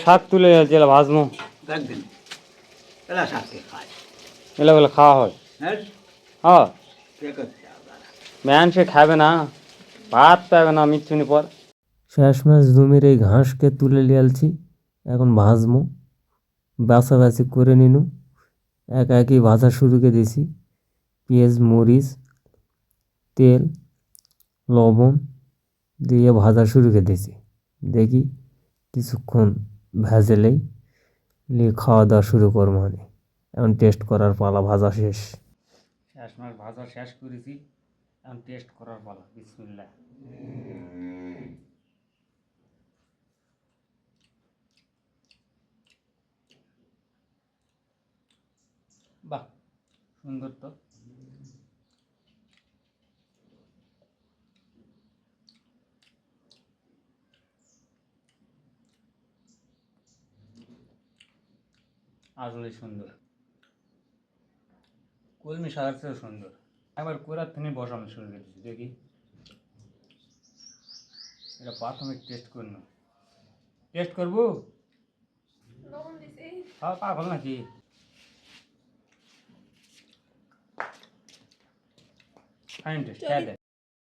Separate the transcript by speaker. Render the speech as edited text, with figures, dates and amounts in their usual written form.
Speaker 1: শাক তুলে যেটা ভাজমো
Speaker 2: একদিন এলা শাককে খায়
Speaker 1: এগুলো খাওয়া হয়।
Speaker 2: হ্যাঁ
Speaker 1: হ্যাঁ
Speaker 2: কে করছে আবার
Speaker 1: ম্যান সে খাবে না, ভাত পাবে না মিচ্ছুনি পর।
Speaker 3: শেষমেশ জমির এই ঘাসকে তুলে লিয়ালছি, এখন ভাজমু। বাছাবাছি করে নিনু, একা একই ভাজা শুরু করে দিয়েছি। পেঁয়াজ, মরিচ, তেল, লবণ দিয়ে ভাজা শুরু করে দিয়েছি। দেখি কিছুক্ষণ ভেজেলেই নিয়ে খাওয়া দাওয়া শুরু করবো। আমি এখন টেস্ট করার পালা, ভাজা শেষ।
Speaker 1: শেষ মাস ভাজা শেষ করেছি, এখন টেস্ট করার পালা। বিসমিল্লাহ। বাহ, সুন্দর তো। আসলে সুন্দর, কলমি শাকের চেয়েও সুন্দর। একবার কোরার থেকে বসানো শুরু করেছি, দেখি এটা প্রাথমিক টেস্ট করুন। টেস্ট করবো? হ্যাঁ, পাগল নাকি? ফাইন টেস্ট, খেয়ে দেখ।